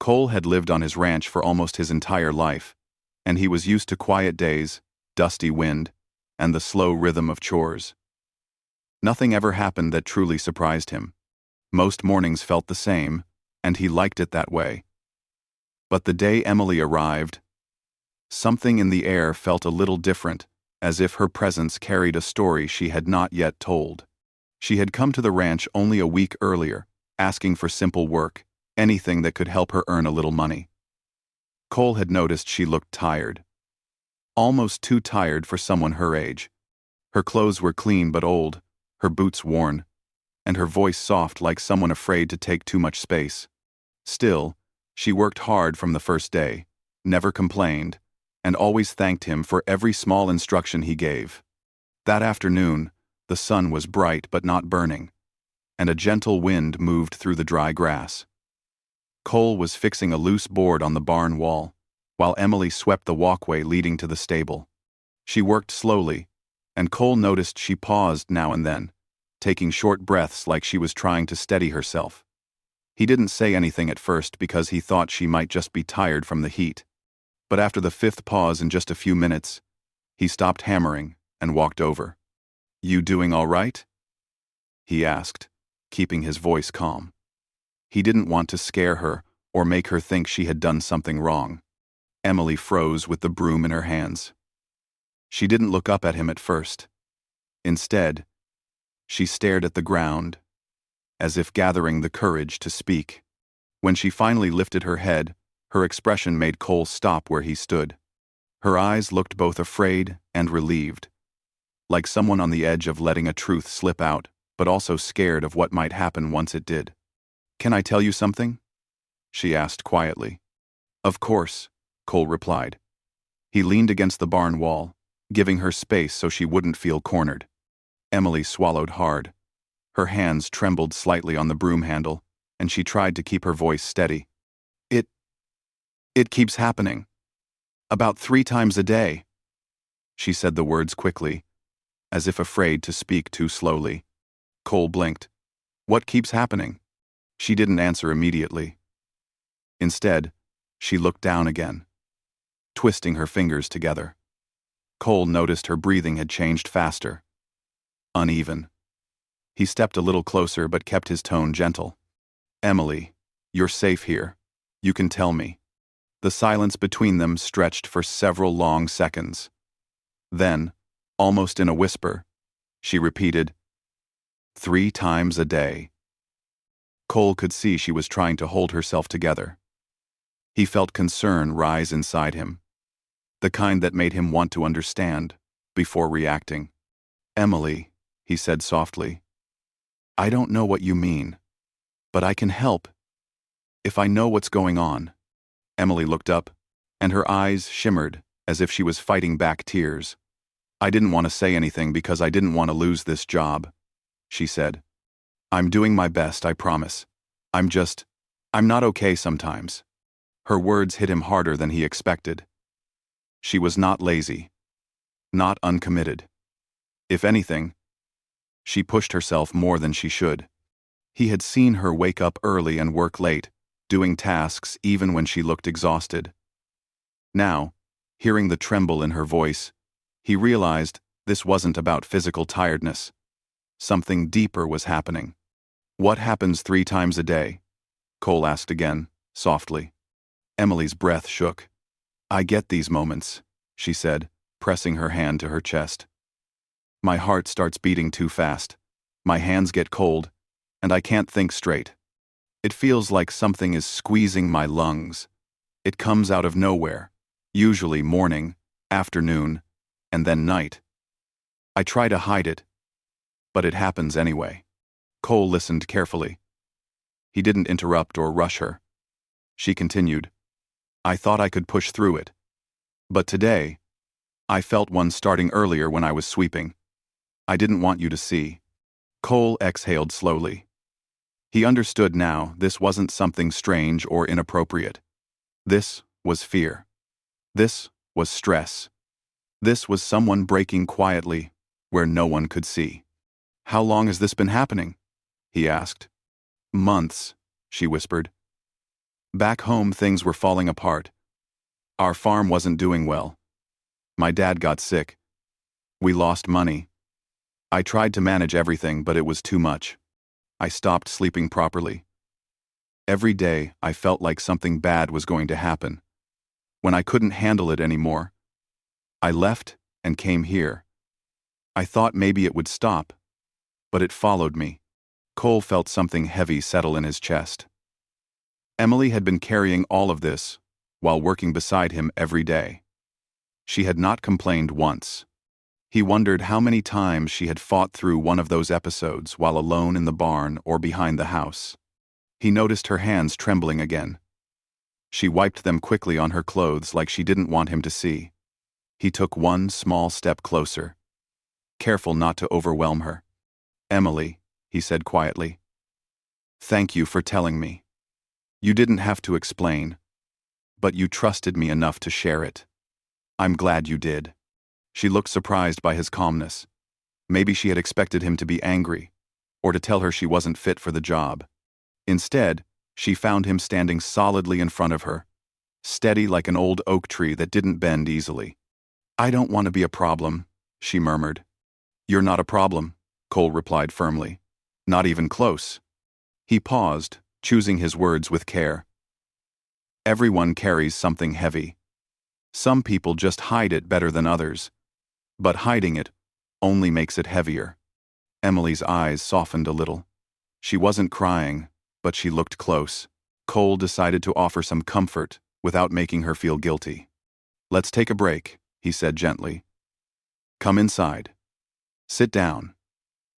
Cole had lived on his ranch for almost his entire life, and he was used to quiet days, dusty wind, and the slow rhythm of chores. Nothing ever happened that truly surprised him. Most mornings felt the same, and he liked it that way. But the day Emily arrived, something in the air felt a little different, as if her presence carried a story she had not yet told. She had come to the ranch only a week earlier, asking for simple work, anything that could help her earn a little money. Cole had noticed she looked tired. Almost too tired for someone her age. Her clothes were clean but old, her boots worn, and her voice soft like someone afraid to take too much space. Still, she worked hard from the first day, never complained, and always thanked him for every small instruction he gave. That afternoon, the sun was bright but not burning, and a gentle wind moved through the dry grass. Cole was fixing a loose board on the barn wall, while Emily swept the walkway leading to the stable. She worked slowly, and Cole noticed she paused now and then, taking short breaths like she was trying to steady herself. He didn't say anything at first because he thought she might just be tired from the heat. But after the fifth pause in just a few minutes, he stopped hammering and walked over. "You doing all right?" he asked, keeping his voice calm. He didn't want to scare her or make her think she had done something wrong. Emily froze with the broom in her hands. She didn't look up at him at first. Instead, she stared at the ground, as if gathering the courage to speak. When she finally lifted her head, her expression made Cole stop where he stood. Her eyes looked both afraid and relieved, like someone on the edge of letting a truth slip out, but also scared of what might happen once it did. "Can I tell you something?" she asked quietly. "Of course," Cole replied. He leaned against the barn wall, giving her space so she wouldn't feel cornered. Emily swallowed hard. Her hands trembled slightly on the broom handle, and she tried to keep her voice steady. It keeps happening. About 3 times a day." She said the words quickly, as if afraid to speak too slowly. Cole blinked. "What keeps happening?" She didn't answer immediately. Instead, she looked down again, twisting her fingers together. Cole noticed her breathing had changed faster. Uneven. He stepped a little closer but kept his tone gentle. "Emily, you're safe here. You can tell me." The silence between them stretched for several long seconds. Then, almost in a whisper, she repeated, 3 times a day." Cole could see she was trying to hold herself together. He felt concern rise inside him, the kind that made him want to understand before reacting. "Emily," he said softly, "I don't know what you mean, but I can help if I know what's going on." Emily looked up, and her eyes shimmered as if she was fighting back tears. "I didn't want to say anything because I didn't want to lose this job," she said. "I'm doing my best, I promise. I'm not okay sometimes." Her words hit him harder than he expected. She was not lazy, not uncommitted. If anything, she pushed herself more than she should. He had seen her wake up early and work late, doing tasks even when she looked exhausted. Now, hearing the tremble in her voice, he realized this wasn't about physical tiredness. Something deeper was happening. "What happens 3 times a day?" Cole asked again, softly. Emily's breath shook. "I get these moments," she said, pressing her hand to her chest. "My heart starts beating too fast. My hands get cold, and I can't think straight. It feels like something is squeezing my lungs. It comes out of nowhere, usually morning, afternoon, and then night. I try to hide it, but it happens anyway." Cole listened carefully. He didn't interrupt or rush her. She continued, "I thought I could push through it. But today, I felt one starting earlier when I was sweeping. I didn't want you to see." Cole exhaled slowly. He understood now this wasn't something strange or inappropriate. This was fear. This was stress. This was someone breaking quietly where no one could see. "How long has this been happening?" he asked. "Months," she whispered. Back home, things were falling apart. Our farm wasn't doing well. My dad got sick. We lost money. I tried to manage everything, but it was too much. I stopped sleeping properly. Every day, I felt like something bad was going to happen. When I couldn't handle it anymore, I left and came here. I thought maybe it would stop, but it followed me. Cole felt something heavy settle in his chest. Emily had been carrying all of this while working beside him every day. She had not complained once. He wondered how many times she had fought through one of those episodes while alone in the barn or behind the house. He noticed her hands trembling again. She wiped them quickly on her clothes like she didn't want him to see. He took one small step closer, careful not to overwhelm her. "Emily," he said quietly, "thank you for telling me. You didn't have to explain, but you trusted me enough to share it. I'm glad you did." She looked surprised by his calmness. Maybe she had expected him to be angry, or to tell her she wasn't fit for the job. Instead, she found him standing solidly in front of her, steady like an old oak tree that didn't bend easily. "I don't want to be a problem," she murmured. "You're not a problem," Cole replied firmly. "Not even close." He paused, choosing his words with care. Everyone carries something heavy. Some people just hide it better than others, but hiding it only makes it heavier. Emily's eyes softened a little. She wasn't crying, but she looked close. Cole decided to offer some comfort without making her feel guilty. "Let's take a break," he said gently. "Come inside. Sit down.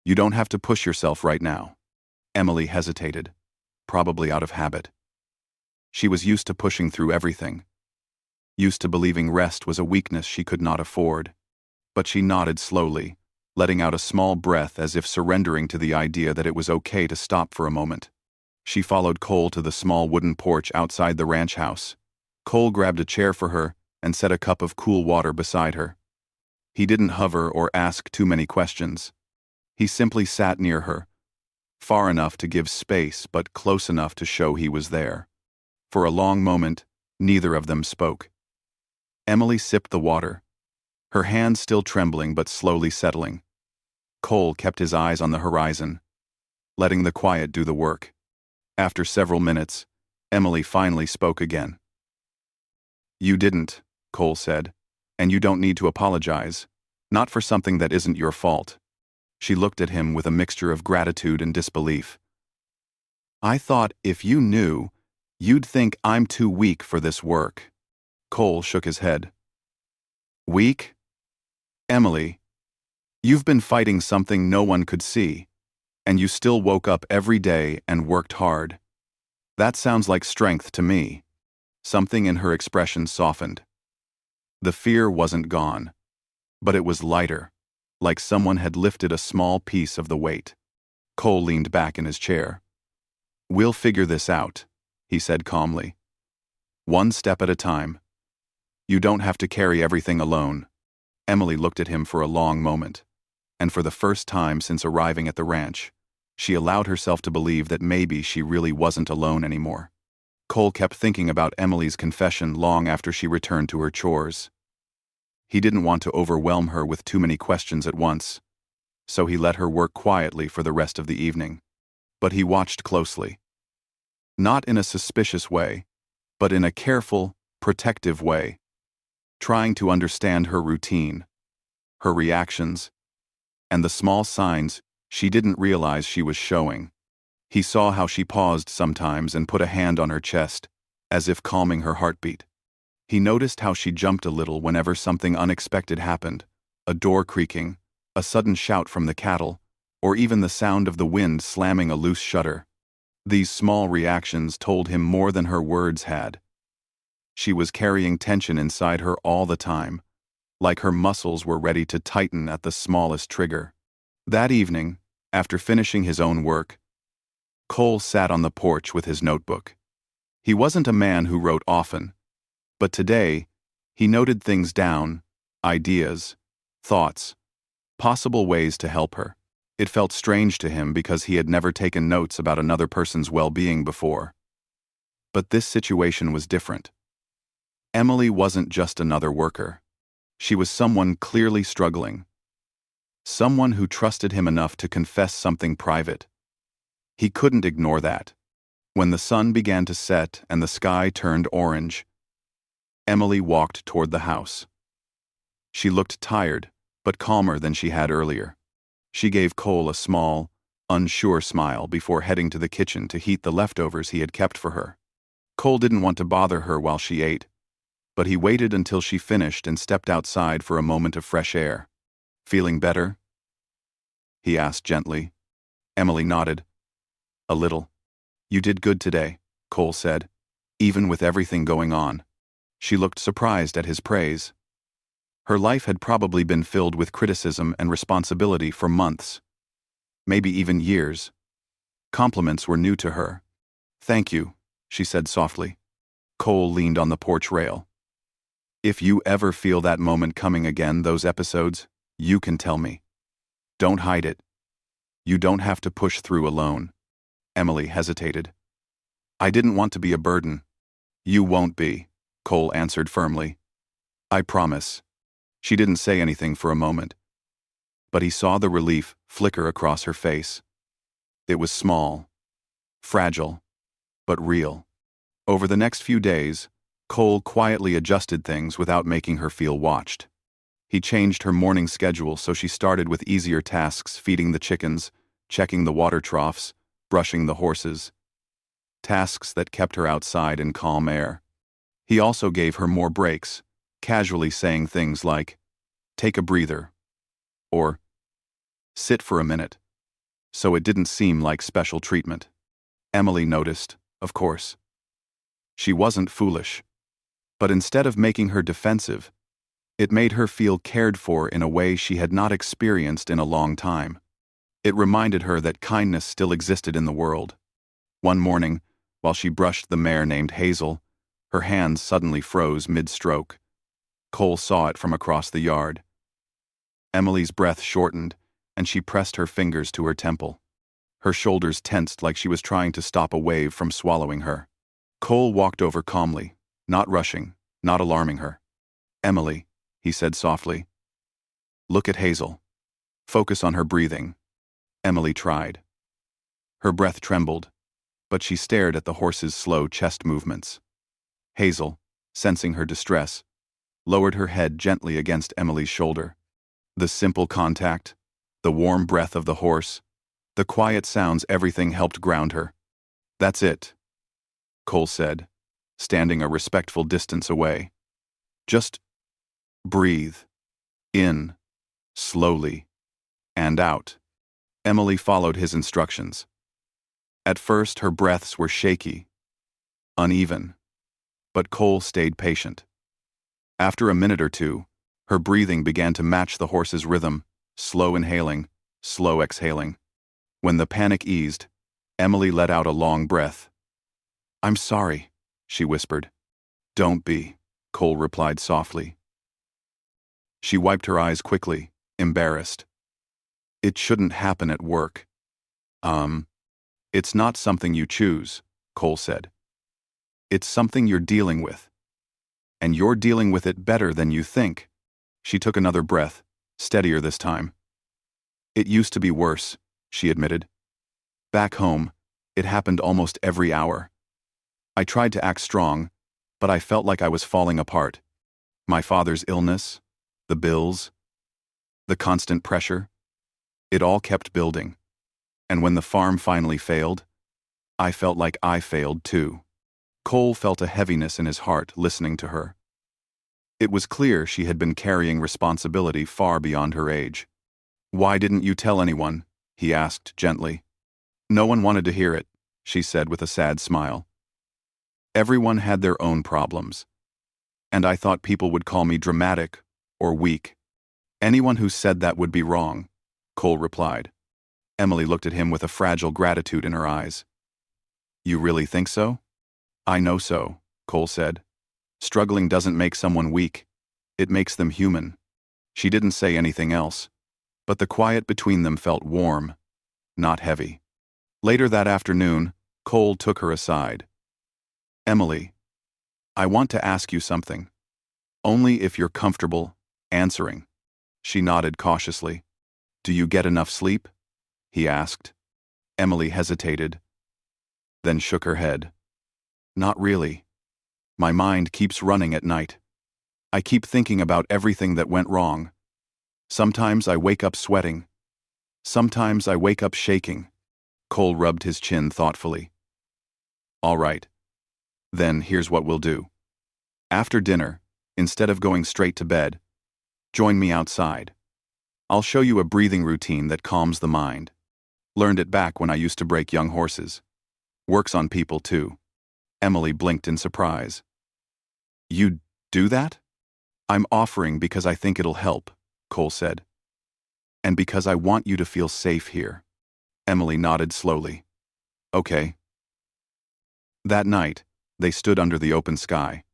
You don't have to push yourself right now." Emily hesitated, probably out of habit. She was used to pushing through everything, used to believing rest was a weakness she could not afford. But she nodded slowly, letting out a small breath as if surrendering to the idea that it was okay to stop for a moment. She followed Cole to the small wooden porch outside the ranch house. Cole grabbed a chair for her and set a cup of cool water beside her. He didn't hover or ask too many questions. He simply sat near her, far enough to give space but close enough to show he was there. For a long moment, neither of them spoke. Emily sipped the water, her hands still trembling but slowly settling. Cole kept his eyes on the horizon, letting the quiet do the work. After several minutes, Emily finally spoke again. "You didn't," Cole said, "and you don't need to apologize, not for something that isn't your fault." She looked at him with a mixture of gratitude and disbelief. "I thought if you knew, you'd think I'm too weak for this work." Cole shook his head. "Weak? Emily, you've been fighting something no one could see, and you still woke up every day and worked hard. That sounds like strength to me." Something in her expression softened. The fear wasn't gone, but it was lighter, like someone had lifted a small piece of the weight. Cole leaned back in his chair. "We'll figure this out," he said calmly. "One step at a time. You don't have to carry everything alone." Emily looked at him for a long moment, and for the first time since arriving at the ranch, she allowed herself to believe that maybe she really wasn't alone anymore. Cole kept thinking about Emily's confession long after she returned to her chores. He didn't want to overwhelm her with too many questions at once, so he let her work quietly for the rest of the evening. But he watched closely. Not in a suspicious way, but in a careful, protective way, trying to understand her routine, her reactions, and the small signs she didn't realize she was showing. He saw how she paused sometimes and put a hand on her chest, as if calming her heartbeat. He noticed how she jumped a little whenever something unexpected happened, a door creaking, a sudden shout from the cattle, or even the sound of the wind slamming a loose shutter. These small reactions told him more than her words had. She was carrying tension inside her all the time, like her muscles were ready to tighten at the smallest trigger. That evening, after finishing his own work, Cole sat on the porch with his notebook. He wasn't a man who wrote often, but today, he noted things down, ideas, thoughts, possible ways to help her. It felt strange to him because he had never taken notes about another person's well-being before. But this situation was different. Emily wasn't just another worker. She was someone clearly struggling. Someone who trusted him enough to confess something private. He couldn't ignore that. When the sun began to set and the sky turned orange, Emily walked toward the house. She looked tired, but calmer than she had earlier. She gave Cole a small, unsure smile before heading to the kitchen to heat the leftovers he had kept for her. Cole didn't want to bother her while she ate, but he waited until she finished and stepped outside for a moment of fresh air. "Feeling better?" he asked gently. Emily nodded. "A little." "You did good today," Cole said, "even with everything going on." She looked surprised at his praise. Her life had probably been filled with criticism and responsibility for months, maybe even years. Compliments were new to her. "Thank you," she said softly. Cole leaned on the porch rail. "If you ever feel that moment coming again, those episodes, you can tell me. Don't hide it. You don't have to push through alone." Emily hesitated. "I didn't want to be a burden." "You won't be," Cole answered firmly. "I promise." She didn't say anything for a moment, but he saw the relief flicker across her face. It was small, fragile, but real. Over the next few days, Cole quietly adjusted things without making her feel watched. He changed her morning schedule so she started with easier tasks: feeding the chickens, checking the water troughs, brushing the horses. Tasks that kept her outside in calm air. He also gave her more breaks, casually saying things like, "Take a breather," or "Sit for a minute," so it didn't seem like special treatment. Emily noticed, of course. She wasn't foolish. But instead of making her defensive, it made her feel cared for in a way she had not experienced in a long time. It reminded her that kindness still existed in the world. One morning, while she brushed the mare named Hazel, her hands suddenly froze mid-stroke. Cole saw it from across the yard. Emily's breath shortened, and she pressed her fingers to her temple. Her shoulders tensed like she was trying to stop a wave from swallowing her. Cole walked over calmly, not rushing, not alarming her. "Emily," he said softly. "Look at Hazel. Focus on her breathing." Emily tried. Her breath trembled, but she stared at the horse's slow chest movements. Hazel, sensing her distress, lowered her head gently against Emily's shoulder. The simple contact, the warm breath of the horse, the quiet sounds, everything helped ground her. "That's it," Cole said, standing a respectful distance away. "Just breathe. In, slowly, and out." Emily followed his instructions. At first, her breaths were shaky, uneven, but Cole stayed patient. After a minute or two, her breathing began to match the horse's rhythm, slow inhaling, slow exhaling. When the panic eased, Emily let out a long breath. "I'm sorry," she whispered. "Don't be," Cole replied softly. She wiped her eyes quickly, embarrassed. "It shouldn't happen at work." It's not something you choose," Cole said. "It's something you're dealing with. And you're dealing with it better than you think." She took another breath, steadier this time. "It used to be worse," she admitted. "Back home, it happened almost every hour. I tried to act strong, but I felt like I was falling apart. My father's illness, the bills, the constant pressure, it all kept building. And when the farm finally failed, I felt like I failed too." Cole felt a heaviness in his heart listening to her. It was clear she had been carrying responsibility far beyond her age. "Why didn't you tell anyone?" he asked gently. "No one wanted to hear it," she said with a sad smile. "Everyone had their own problems. And I thought people would call me dramatic or weak." "Anyone who said that would be wrong," Cole replied. Emily looked at him with a fragile gratitude in her eyes. "You really think so?" "I know so," Cole said. "Struggling doesn't make someone weak. It makes them human." She didn't say anything else, but the quiet between them felt warm, not heavy. Later that afternoon, Cole took her aside. Emily, I want to ask you something. Only if you're comfortable answering. She nodded cautiously. Do you get enough sleep? He asked. Emily hesitated, then shook her head. Not really. My mind keeps running at night. I keep thinking about everything that went wrong. Sometimes I wake up sweating. Sometimes I wake up shaking. Cole rubbed his chin thoughtfully. All right. Then here's what we'll do. After dinner, instead of going straight to bed, join me outside. I'll show you a breathing routine that calms the mind. Learned it back when I used to break young horses. Works on people too. Emily blinked in surprise. You do that? I'm offering because I think it'll help, Cole said. And because I want you to feel safe here. Emily nodded slowly. Okay. That night, they stood under the open sky.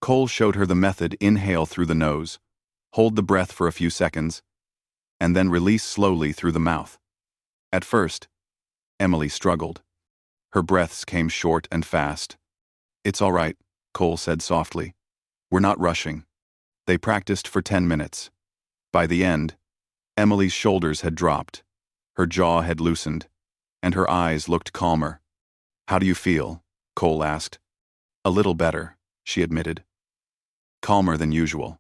Cole showed her the method: inhale through the nose, hold the breath for a few seconds, and then release slowly through the mouth. At first, Emily struggled. Her breaths came short and fast. It's all right, Cole said softly. We're not rushing. They practiced for 10 minutes. By the end, Emily's shoulders had dropped, her jaw had loosened, and her eyes looked calmer. How do you feel? Cole asked. A little better, she admitted. Calmer than usual.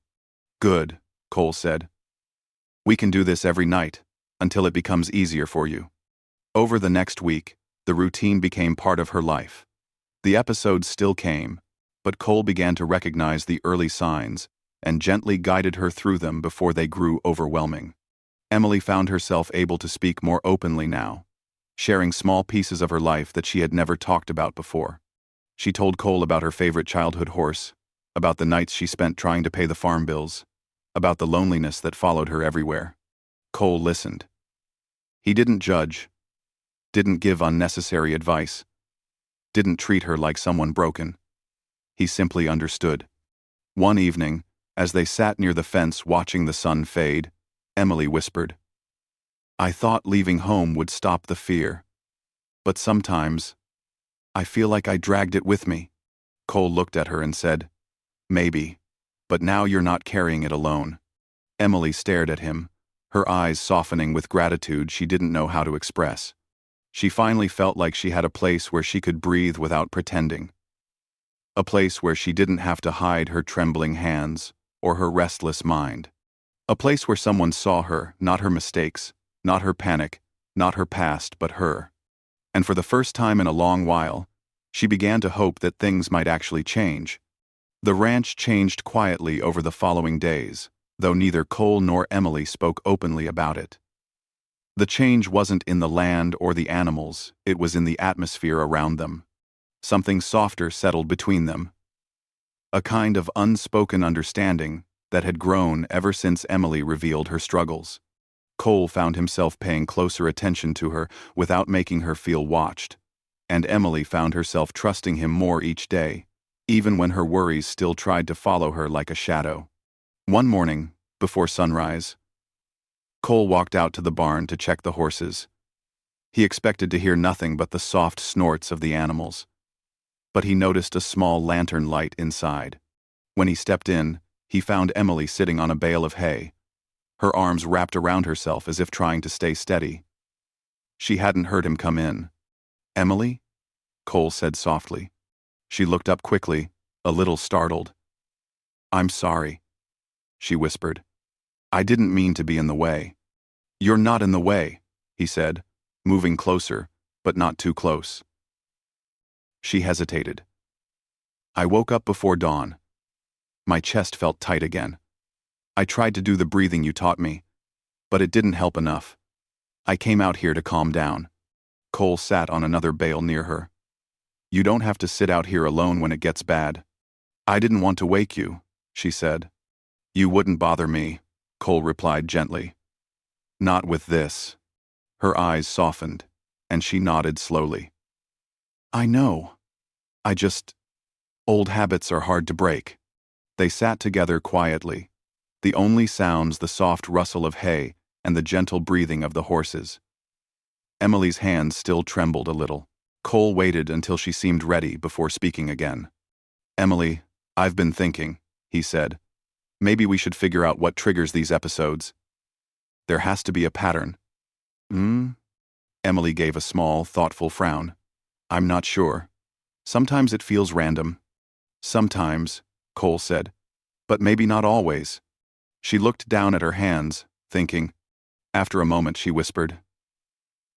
Good, Cole said. We can do this every night, until it becomes easier for you. Over the next week, the routine became part of her life. The episodes still came, but Cole began to recognize the early signs and gently guided her through them before they grew overwhelming. Emily found herself able to speak more openly now, sharing small pieces of her life that she had never talked about before. She told Cole about her favorite childhood horse, about the nights she spent trying to pay the farm bills, about the loneliness that followed her everywhere. Cole listened. He didn't judge, didn't give unnecessary advice, didn't treat her like someone broken. He simply understood. One evening, as they sat near the fence watching the sun fade, Emily whispered, I thought leaving home would stop the fear. But sometimes, I feel like I dragged it with me. Cole looked at her and said, Maybe, but now you're not carrying it alone. Emily stared at him, her eyes softening with gratitude she didn't know how to express. She finally felt like she had a place where she could breathe without pretending. A place where she didn't have to hide her trembling hands or her restless mind. A place where someone saw her, not her mistakes, not her panic, not her past, but her. And for the first time in a long while, she began to hope that things might actually change. The ranch changed quietly over the following days, though neither Cole nor Emily spoke openly about it. The change wasn't in the land or the animals, it was in the atmosphere around them. Something softer settled between them. A kind of unspoken understanding that had grown ever since Emily revealed her struggles. Cole found himself paying closer attention to her without making her feel watched, and Emily found herself trusting him more each day, even when her worries still tried to follow her like a shadow. One morning, before sunrise, Cole walked out to the barn to check the horses. He expected to hear nothing but the soft snorts of the animals. But he noticed a small lantern light inside. When he stepped in, he found Emily sitting on a bale of hay, her arms wrapped around herself as if trying to stay steady. She hadn't heard him come in. Emily? Cole said softly. She looked up quickly, a little startled. I'm sorry, she whispered. I didn't mean to be in the way. You're not in the way, he said, moving closer, but not too close. She hesitated. I woke up before dawn. My chest felt tight again. I tried to do the breathing you taught me, but it didn't help enough. I came out here to calm down. Cole sat on another bale near her. You don't have to sit out here alone when it gets bad. I didn't want to wake you, she said. You wouldn't bother me, Cole replied gently. Not with this. Her eyes softened, and she nodded slowly. I know. Old habits are hard to break. They sat together quietly, the only sounds the soft rustle of hay and the gentle breathing of the horses. Emily's hands still trembled a little. Cole waited until she seemed ready before speaking again. "Emily, I've been thinking," he said. "Maybe we should figure out what triggers these episodes. There has to be a pattern." "Hmm?" Emily gave a small, thoughtful frown. "I'm not sure. Sometimes it feels random." "Sometimes," Cole said. "But maybe not always." She looked down at her hands, thinking. After a moment she whispered,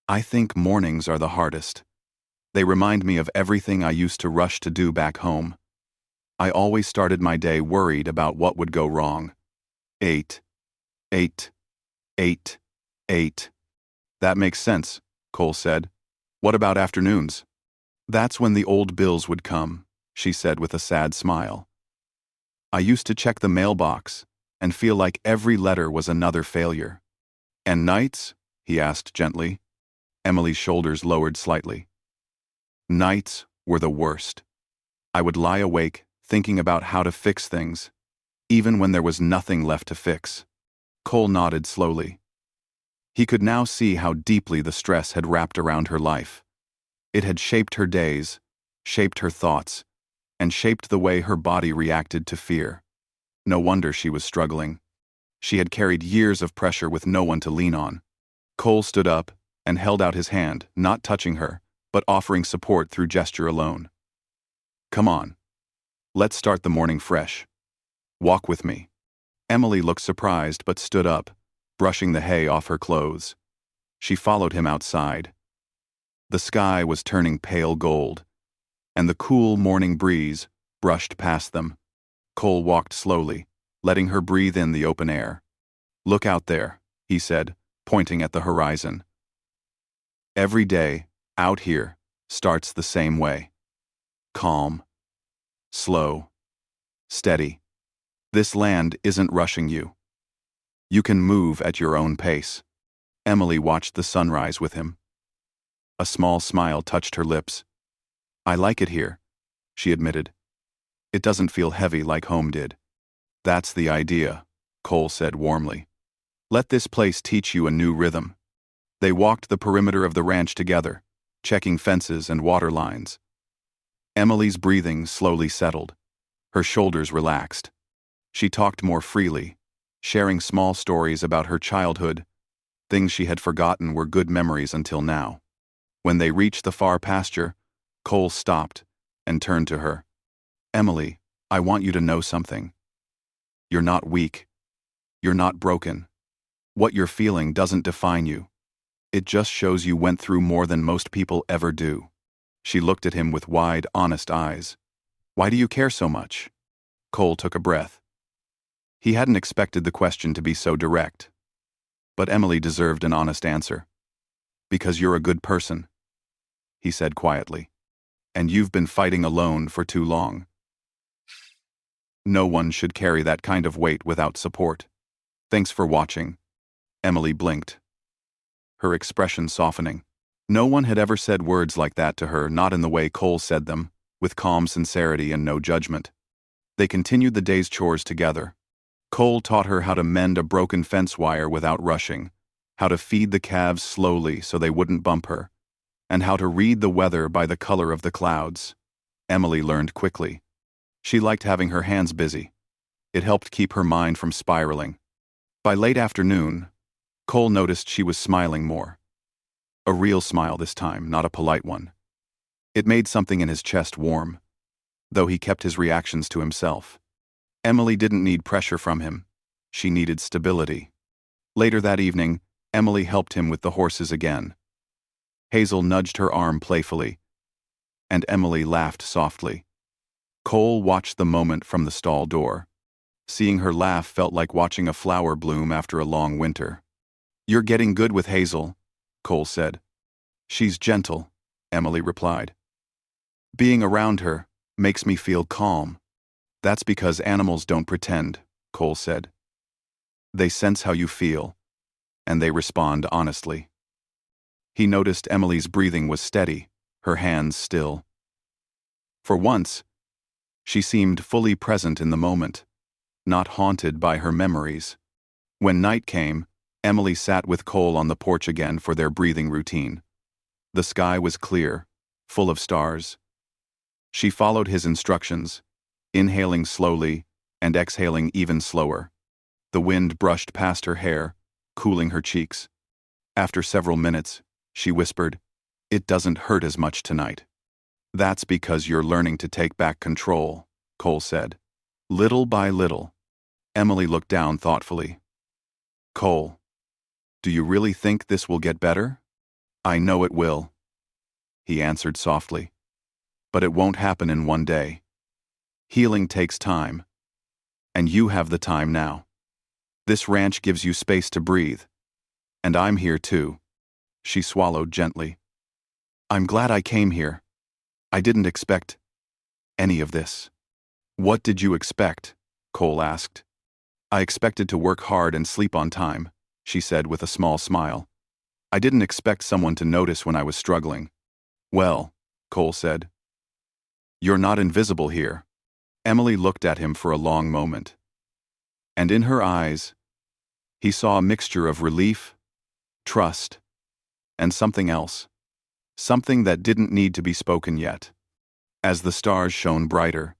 "I think mornings are the hardest. They remind me of everything I used to rush to do back home. I always started my day worried about what would go wrong. 8, 8, 8, 8. "That makes sense," Cole said. "What about afternoons?" "That's when the old bills would come," she said with a sad smile. "I used to check the mailbox and feel like every letter was another failure." "And nights?" he asked gently. Emily's shoulders lowered slightly. "Nights were the worst. I would lie awake thinking about how to fix things, even when there was nothing left to fix." Cole nodded slowly. He could now see how deeply the stress had wrapped around her life. It had shaped her days, shaped her thoughts, and shaped the way her body reacted to fear. No wonder she was struggling. She had carried years of pressure with no one to lean on. Cole stood up and held out his hand, not touching her, but offering support through gesture alone. "Come on. Let's start the morning fresh. Walk with me." Emily looked surprised but stood up, brushing the hay off her clothes. She followed him outside. The sky was turning pale gold, and the cool morning breeze brushed past them. Cole walked slowly, letting her breathe in the open air. "Look out there," he said, pointing at the horizon. "Every day, out here, starts the same way. Calm. Slow. Steady. This land isn't rushing you. You can move at your own pace." Emily watched the sunrise with him. A small smile touched her lips. "I like it here," she admitted. "It doesn't feel heavy like home did." "That's the idea," Cole said warmly. "Let this place teach you a new rhythm." They walked the perimeter of the ranch together, checking fences and water lines. Emily's breathing slowly settled. Her shoulders relaxed. She talked more freely, sharing small stories about her childhood. Things she had forgotten were good memories until now. When they reached the far pasture, Cole stopped and turned to her. "Emily, I want you to know something. You're not weak. You're not broken. What you're feeling doesn't define you. It just shows you went through more than most people ever do." She looked at him with wide, honest eyes. "Why do you care so much?" Cole took a breath. He hadn't expected the question to be so direct. But Emily deserved an honest answer. "Because you're a good person," he said quietly. "And you've been fighting alone for too long. No one should carry that kind of weight without support." "Thanks for watching." Emily blinked, her expression softening. No one had ever said words like that to her, not in the way Cole said them, with calm sincerity and no judgment. They continued the day's chores together. Cole taught her how to mend a broken fence wire without rushing, how to feed the calves slowly so they wouldn't bump her, and how to read the weather by the color of the clouds. Emily learned quickly. She liked having her hands busy. It helped keep her mind from spiraling. By late afternoon, Cole noticed she was smiling more. A real smile this time, not a polite one. It made something in his chest warm, though he kept his reactions to himself. Emily didn't need pressure from him. She needed stability. Later that evening, Emily helped him with the horses again. Hazel nudged her arm playfully, and Emily laughed softly. Cole watched the moment from the stall door. Seeing her laugh felt like watching a flower bloom after a long winter. "You're getting good with Hazel," Cole said. "She's gentle," Emily replied. "Being around her makes me feel calm." "That's because animals don't pretend," Cole said. "They sense how you feel, and they respond honestly." He noticed Emily's breathing was steady, her hands still. For once, she seemed fully present in the moment, not haunted by her memories. When night came, Emily sat with Cole on the porch again for their breathing routine. The sky was clear, full of stars. She followed his instructions, inhaling slowly and exhaling even slower. The wind brushed past her hair, cooling her cheeks. After several minutes, she whispered, "It doesn't hurt as much tonight." "That's because you're learning to take back control," Cole said. "Little by little." Emily looked down thoughtfully. "Cole, do you really think this will get better?" "I know it will," he answered softly. "But it won't happen in one day. Healing takes time. And you have the time now. This ranch gives you space to breathe. And I'm here too." She swallowed gently. "I'm glad I came here. I didn't expect any of this." "What did you expect?" Cole asked. "I expected to work hard and sleep on time," she said with a small smile. "I didn't expect someone to notice when I was struggling." "Well," Cole said, "you're not invisible here." Emily looked at him for a long moment. And in her eyes, he saw a mixture of relief, trust, and something else. Something that didn't need to be spoken yet. As the stars shone brighter,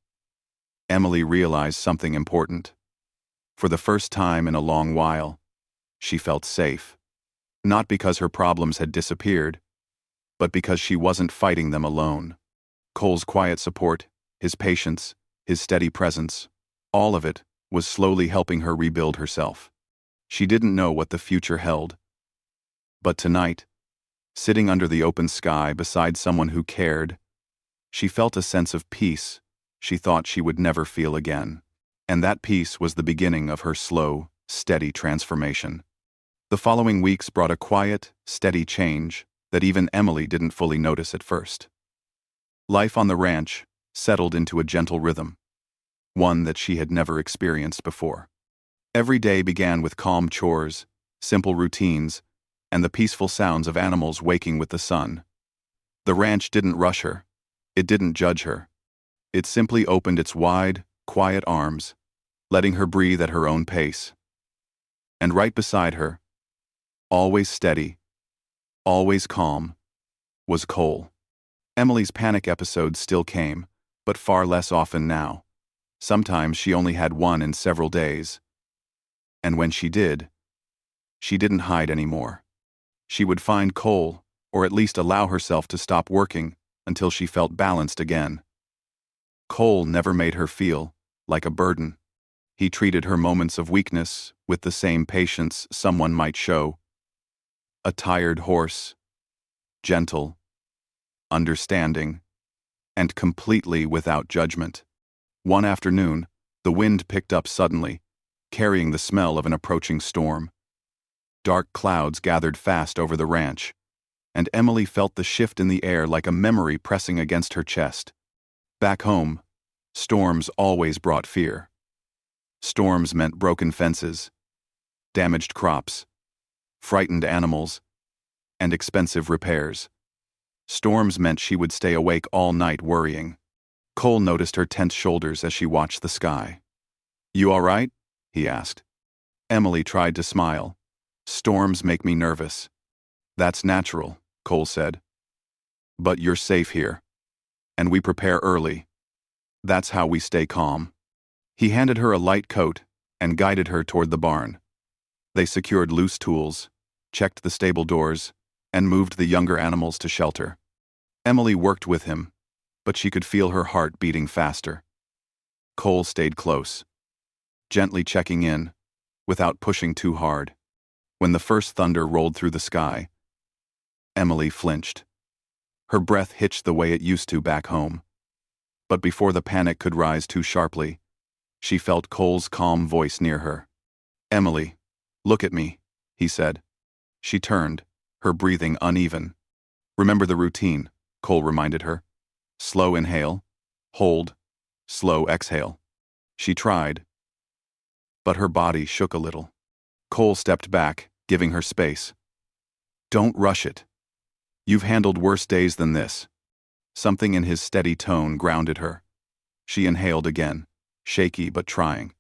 Emily realized something important. For the first time in a long while, she felt safe. Not because her problems had disappeared, but because she wasn't fighting them alone. Cole's quiet support, his patience, his steady presence, all of it was slowly helping her rebuild herself. She didn't know what the future held. But tonight, sitting under the open sky beside someone who cared, she felt a sense of peace she thought she would never feel again. And that peace was the beginning of her slow, steady transformation. The following weeks brought a quiet, steady change that even Emily didn't fully notice at first. Life on the ranch settled into a gentle rhythm, one that she had never experienced before. Every day began with calm chores, simple routines, and the peaceful sounds of animals waking with the sun. The ranch didn't rush her. It didn't judge her. It simply opened its wide, quiet arms, letting her breathe at her own pace. And right beside her, always steady, always calm, was Cole. Emily's panic episodes still came, but far less often now. Sometimes she only had one in several days. And when she did, she didn't hide anymore. She would find Cole, or at least allow herself to stop working until she felt balanced again. Cole never made her feel like a burden. He treated her moments of weakness with the same patience someone might show a tired horse, gentle, understanding, and completely without judgment. One afternoon, the wind picked up suddenly, carrying the smell of an approaching storm. Dark clouds gathered fast over the ranch, and Emily felt the shift in the air like a memory pressing against her chest. Back home, storms always brought fear. Storms meant broken fences, damaged crops, frightened animals, and expensive repairs. Storms meant she would stay awake all night worrying. Cole noticed her tense shoulders as she watched the sky. "You all right?" he asked. Emily tried to smile. "Storms make me nervous." "That's natural," Cole said. "But you're safe here. And we prepare early. That's how we stay calm." He handed her a light coat and guided her toward the barn. They secured loose tools, checked the stable doors, and moved the younger animals to shelter. Emily worked with him, but she could feel her heart beating faster. Cole stayed close, gently checking in, without pushing too hard. When the first thunder rolled through the sky, Emily flinched. Her breath hitched the way it used to back home. But before the panic could rise too sharply, she felt Cole's calm voice near her. "Emily, look at me," he said. She turned, her breathing uneven. "Remember the routine," Cole reminded her. "Slow inhale, hold, slow exhale." She tried, but her body shook a little. Cole stepped back, giving her space. "Don't rush it. You've handled worse days than this." Something in his steady tone grounded her. She inhaled again, shaky but trying.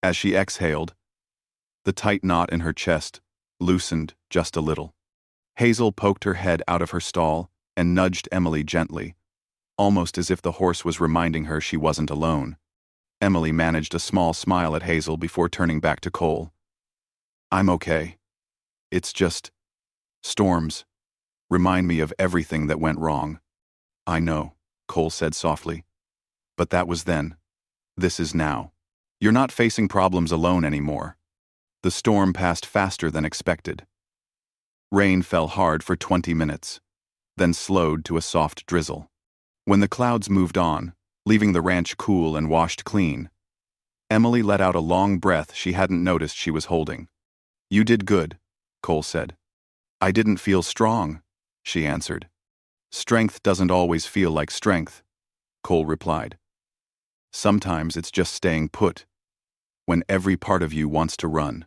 As she exhaled, the tight knot in her chest loosened just a little. Hazel poked her head out of her stall, and nudged Emily gently, almost as if the horse was reminding her she wasn't alone. Emily managed a small smile at Hazel before turning back to Cole. "I'm okay. It's just storms remind me of everything that went wrong." "I know," Cole said softly. "But that was then. This is now. You're not facing problems alone anymore." The storm passed faster than expected. Rain fell hard for 20 minutes, then slowed to a soft drizzle. When the clouds moved on, leaving the ranch cool and washed clean, Emily let out a long breath she hadn't noticed she was holding. "You did good," Cole said. "I didn't feel strong," she answered. "Strength doesn't always feel like strength," Cole replied. "Sometimes it's just staying put, when every part of you wants to run."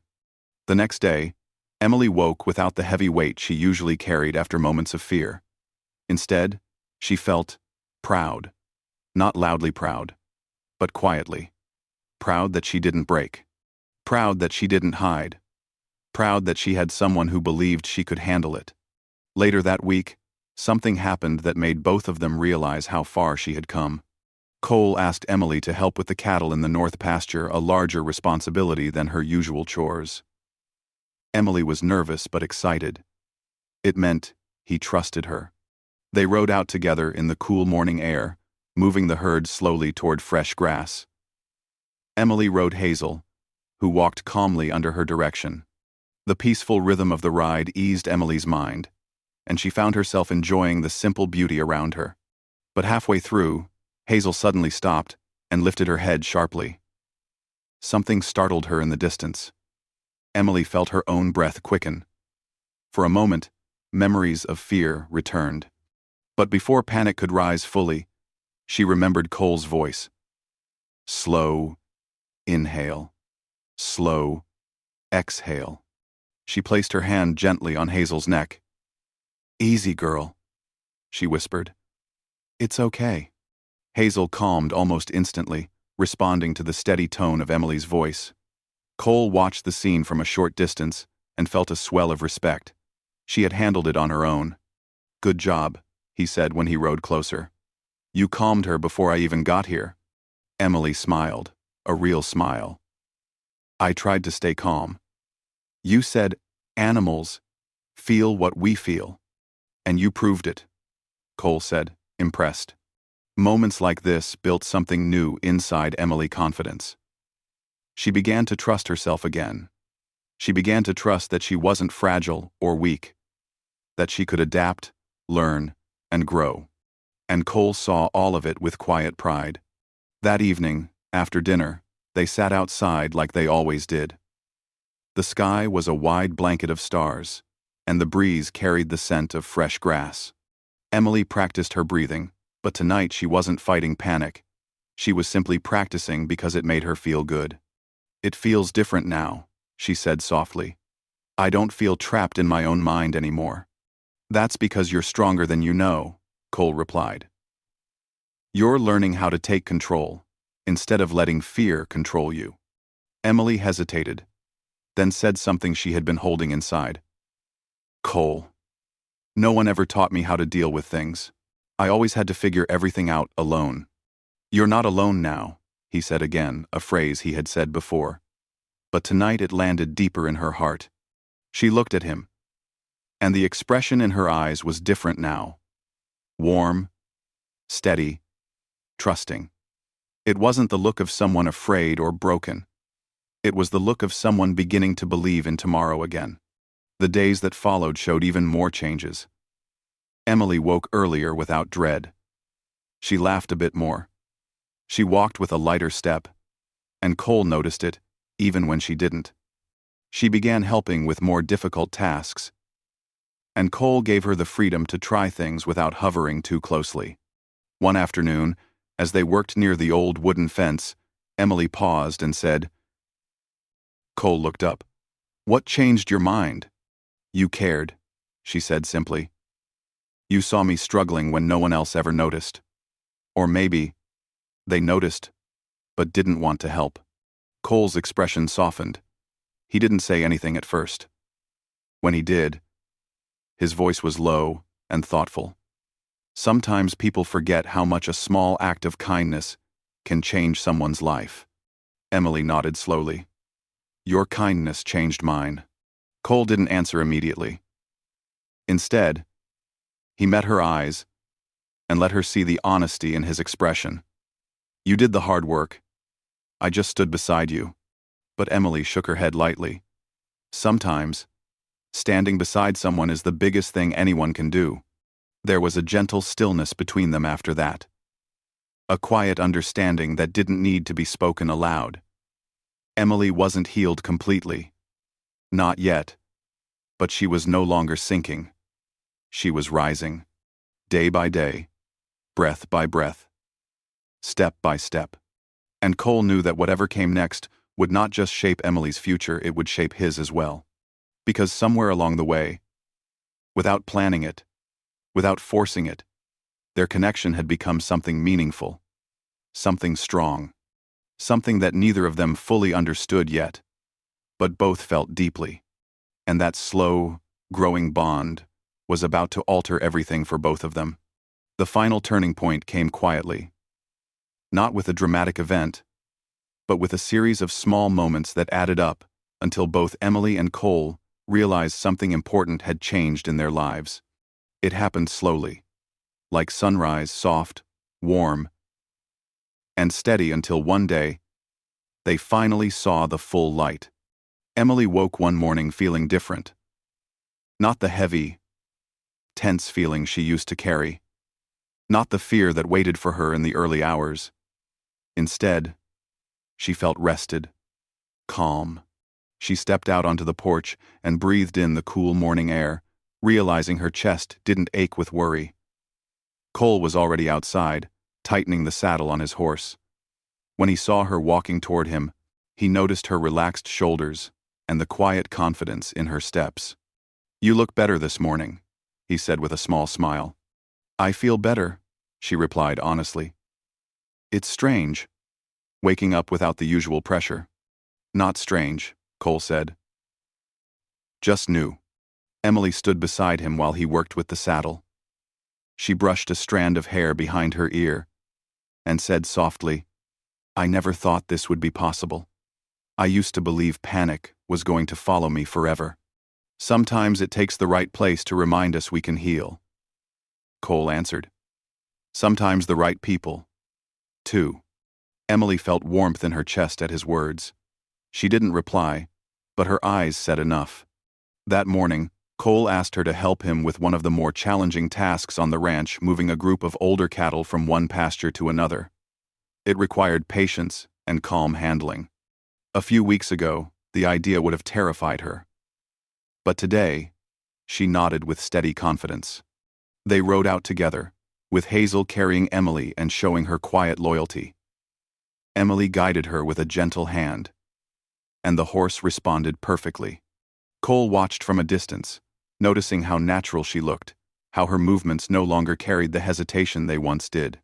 The next day, Emily woke without the heavy weight she usually carried after moments of fear. Instead, she felt proud. Not loudly proud, but quietly. Proud that she didn't break. Proud that she didn't hide. Proud that she had someone who believed she could handle it. Later that week, something happened that made both of them realize how far she had come. Cole asked Emily to help with the cattle in the north pasture, a larger responsibility than her usual chores. Emily was nervous but excited. It meant he trusted her. They rode out together in the cool morning air, moving the herd slowly toward fresh grass. Emily rode Hazel, who walked calmly under her direction. The peaceful rhythm of the ride eased Emily's mind, and she found herself enjoying the simple beauty around her. But halfway through, Hazel suddenly stopped and lifted her head sharply. Something startled her in the distance. Emily felt her own breath quicken. For a moment, memories of fear returned. But before panic could rise fully, she remembered Cole's voice. Slow inhale. Slow exhale. She placed her hand gently on Hazel's neck. "Easy, girl," she whispered. "It's okay." Hazel calmed almost instantly, responding to the steady tone of Emily's voice. Cole watched the scene from a short distance and felt a swell of respect. She had handled it on her own. "Good job," he said when he rode closer. "You calmed her before I even got here." Emily smiled, a real smile. "I tried to stay calm. You said animals feel what we feel, and you proved it," Cole said, impressed. Moments like this built something new inside Emily's confidence. She began to trust herself again. She began to trust that she wasn't fragile or weak, that she could adapt, learn, and grow. And Cole saw all of it with quiet pride. That evening, after dinner, they sat outside like they always did. The sky was a wide blanket of stars, and the breeze carried the scent of fresh grass. Emily practiced her breathing, but tonight she wasn't fighting panic. She was simply practicing because it made her feel good. "It feels different now," she said softly. "I don't feel trapped in my own mind anymore." "That's because you're stronger than you know," Cole replied. "You're learning how to take control, instead of letting fear control you." Emily hesitated, then said something she had been holding inside. "Cole, no one ever taught me how to deal with things. I always had to figure everything out alone." "You're not alone now," he said again, a phrase he had said before. But tonight it landed deeper in her heart. She looked at him, and the expression in her eyes was different now. Warm, steady, trusting. It wasn't the look of someone afraid or broken. It was the look of someone beginning to believe in tomorrow again. The days that followed showed even more changes. Emily woke earlier without dread. She laughed a bit more. She walked with a lighter step, and Cole noticed it, even when she didn't. She began helping with more difficult tasks, and Cole gave her the freedom to try things without hovering too closely. One afternoon, as they worked near the old wooden fence, Emily paused and said, Cole looked up. "What changed your mind?" "You cared," she said simply. "You saw me struggling when no one else ever noticed. Or maybe they noticed, but didn't want to help." Cole's expression softened. He didn't say anything at first. When he did, his voice was low and thoughtful. Sometimes people forget how much a small act of kindness can change someone's life. Emily nodded slowly. Your kindness changed mine. Cole didn't answer immediately. Instead, he met her eyes and let her see the honesty in his expression. You did the hard work. I just stood beside you. But Emily shook her head lightly. Sometimes, standing beside someone is the biggest thing anyone can do. There was a gentle stillness between them after that. A quiet understanding that didn't need to be spoken aloud. Emily wasn't healed completely. Not yet. But she was no longer sinking. She was rising. Day by day. Breath by breath. Step by step. And Cole knew that whatever came next would not just shape Emily's future, it would shape his as well. Because somewhere along the way, without planning it, without forcing it, their connection had become something meaningful, something strong, something that neither of them fully understood yet, but both felt deeply. And that slow, growing bond was about to alter everything for both of them. The final turning point came quietly. Not with a dramatic event, but with a series of small moments that added up until both Emily and Cole realized something important had changed in their lives. It happened slowly, like sunrise, soft, warm, and steady until one day, they finally saw the full light. Emily woke one morning feeling different. Not the heavy, tense feeling she used to carry. Not the fear that waited for her in the early hours. Instead, she felt rested, calm. She stepped out onto the porch and breathed in the cool morning air, realizing her chest didn't ache with worry. Cole was already outside, tightening the saddle on his horse. When he saw her walking toward him, he noticed her relaxed shoulders and the quiet confidence in her steps. You look better this morning, he said with a small smile. I feel better, she replied honestly. It's strange, waking up without the usual pressure. Not strange, Cole said. Just new. Emily stood beside him while he worked with the saddle. She brushed a strand of hair behind her ear and said softly, I never thought this would be possible. I used to believe panic was going to follow me forever. Sometimes it takes the right place to remind us we can heal. Cole answered. Sometimes the right people, too. Emily felt warmth in her chest at his words. She didn't reply, but her eyes said enough. That morning, Cole asked her to help him with one of the more challenging tasks on the ranch, moving a group of older cattle from one pasture to another. It required patience and calm handling. A few weeks ago, the idea would have terrified her. But today, she nodded with steady confidence. They rode out together, with Hazel carrying Emily and showing her quiet loyalty. Emily guided her with a gentle hand, and the horse responded perfectly. Cole watched from a distance, noticing how natural she looked, how her movements no longer carried the hesitation they once did.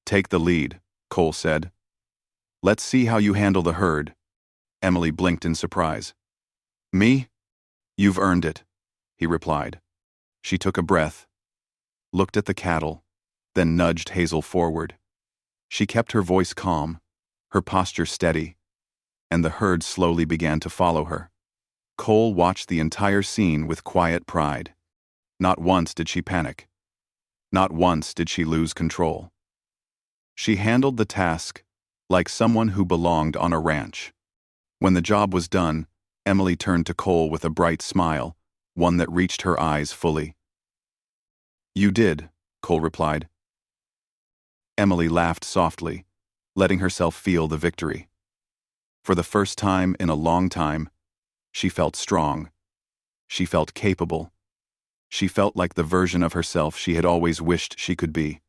Take the lead, Cole said. Let's see how you handle the herd. Emily blinked in surprise. Me? You've earned it, he replied. She took a breath, looked at the cattle, then nudged Hazel forward. She kept her voice calm, her posture steady, and the herd slowly began to follow her. Cole watched the entire scene with quiet pride. Not once did she panic. Not once did she lose control. She handled the task like someone who belonged on a ranch. When the job was done, Emily turned to Cole with a bright smile, one that reached her eyes fully. You did, Cole replied. Emily laughed softly, letting herself feel the victory. For the first time in a long time, she felt strong. She felt capable. She felt like the version of herself she had always wished she could be.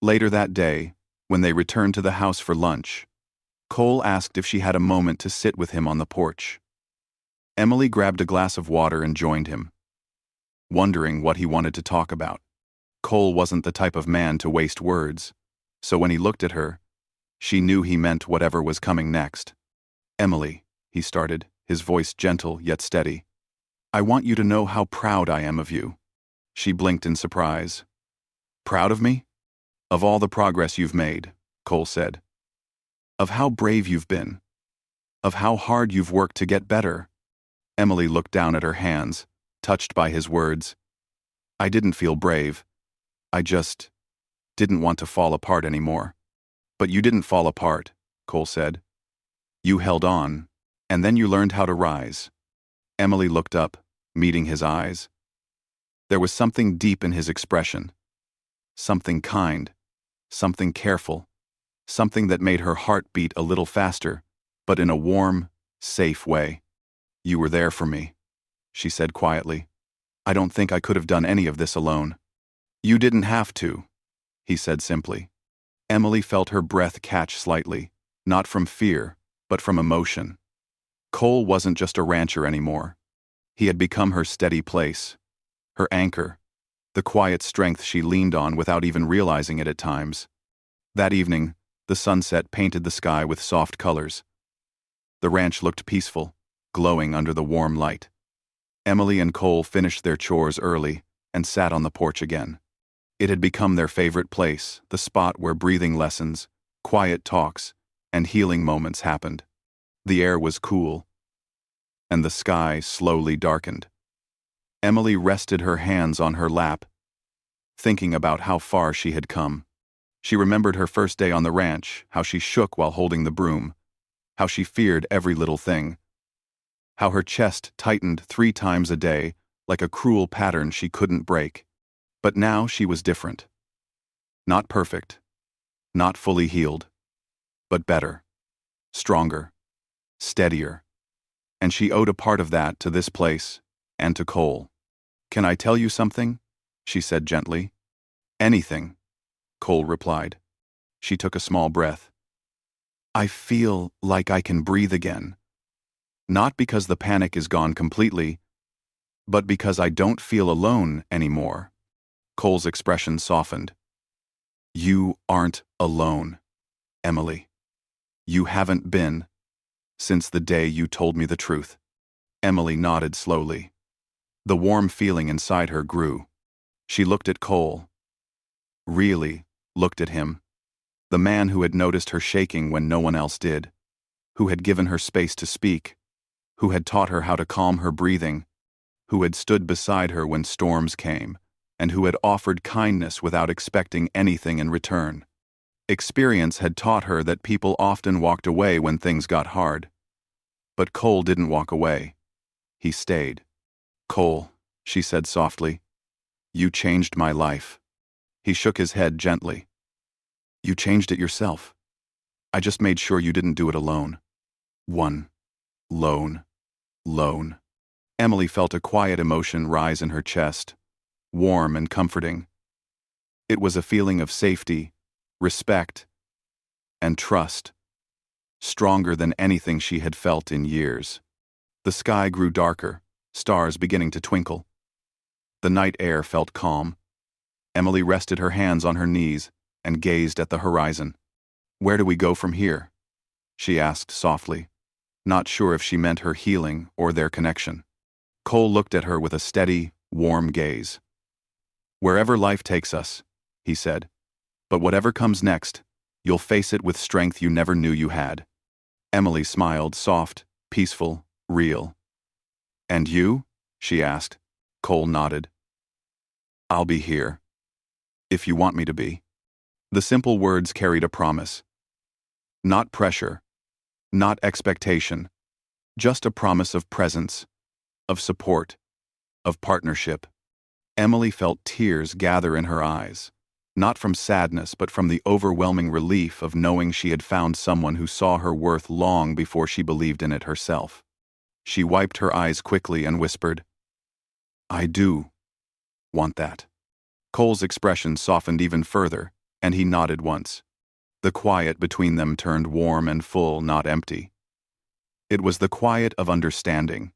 Later that day, when they returned to the house for lunch, Cole asked if she had a moment to sit with him on the porch. Emily grabbed a glass of water and joined him, wondering what he wanted to talk about. Cole wasn't the type of man to waste words, so when he looked at her, she knew he meant whatever was coming next. Emily, he started, his voice gentle yet steady. I want you to know how proud I am of you. She blinked in surprise. Proud of me? Of all the progress you've made, Cole said. Of how brave you've been. Of how hard you've worked to get better. Emily looked down at her hands, touched by his words. I didn't feel brave. I just didn't want to fall apart anymore. But you didn't fall apart, Cole said. You held on, and then you learned how to rise. Emily looked up, meeting his eyes. There was something deep in his expression. Something kind, something careful, something that made her heart beat a little faster, but in a warm, safe way. You were there for me, she said quietly. I don't think I could have done any of this alone. You didn't have to, he said simply. Emily felt her breath catch slightly, not from fear, but from emotion. Cole wasn't just a rancher anymore. He had become her steady place, her anchor, the quiet strength she leaned on without even realizing it at times. That evening, the sunset painted the sky with soft colors. The ranch looked peaceful, glowing under the warm light. Emily and Cole finished their chores early and sat on the porch again. It had become their favorite place, the spot where breathing lessons, quiet talks, and healing moments happened. The air was cool, and the sky slowly darkened. Emily rested her hands on her lap, thinking about how far she had come. She remembered her first day on the ranch, how she shook while holding the broom, how she feared every little thing, how her chest tightened 3 times a day like a cruel pattern she couldn't break. But now she was different. Not perfect, not fully healed, but better, stronger, steadier. And she owed a part of that to this place and to Cole. Can I tell you something? She said gently. Anything, Cole replied. She took a small breath. I feel like I can breathe again. Not because the panic is gone completely, but because I don't feel alone anymore. Cole's expression softened. You aren't alone, Emily. You haven't been since the day you told me the truth. Emily nodded slowly. The warm feeling inside her grew. She looked at Cole. Really looked at him. The man who had noticed her shaking when no one else did. Who had given her space to speak. Who had taught her how to calm her breathing. Who had stood beside her when storms came. And who had offered kindness without expecting anything in return. Experience had taught her that people often walked away when things got hard. But Cole didn't walk away. He stayed. Cole, she said softly, you changed my life. He shook his head gently. You changed it yourself. I just made sure you didn't do it alone. One. Lone. Emily felt a quiet emotion rise in her chest, warm and comforting. It was a feeling of safety, respect, and trust, stronger than anything she had felt in years. The sky grew darker, stars beginning to twinkle. The night air felt calm. Emily rested her hands on her knees and gazed at the horizon. Where do we go from here? She asked softly, not sure if she meant her healing or their connection. Cole looked at her with a steady, warm gaze. Wherever life takes us, he said. But whatever comes next, you'll face it with strength you never knew you had. Emily smiled, soft, peaceful, real. And you? She asked. Cole nodded. I'll be here. If you want me to be. The simple words carried a promise. Not pressure, not expectation, just a promise of presence, of support, of partnership. Emily felt tears gather in her eyes, not from sadness but from the overwhelming relief of knowing she had found someone who saw her worth long before she believed in it herself. She wiped her eyes quickly and whispered, I do want that. Cole's expression softened even further, and he nodded once. The quiet between them turned warm and full, not empty. It was the quiet of understanding,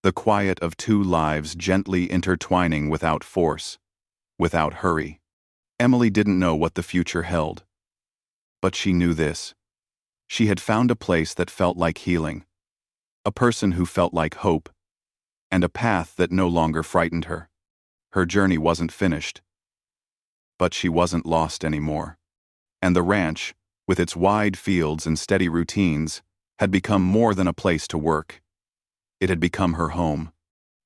the quiet of 2 lives gently intertwining without force, without hurry. Emily didn't know what the future held. But she knew this. She had found a place that felt like healing, a person who felt like hope, and a path that no longer frightened her. Her journey wasn't finished. But she wasn't lost anymore. And the ranch, with its wide fields and steady routines, had become more than a place to work. It had become her home.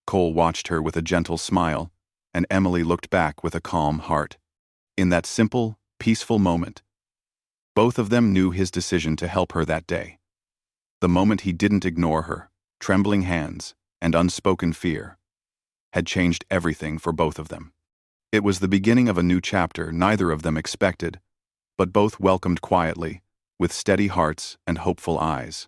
Cole watched her with a gentle smile, and Emily looked back with a calm heart. In that simple, peaceful moment, both of them knew his decision to help her that day. The moment he didn't ignore her, trembling hands, and unspoken fear, had changed everything for both of them. It was the beginning of a new chapter neither of them expected, but both welcomed quietly, with steady hearts and hopeful eyes.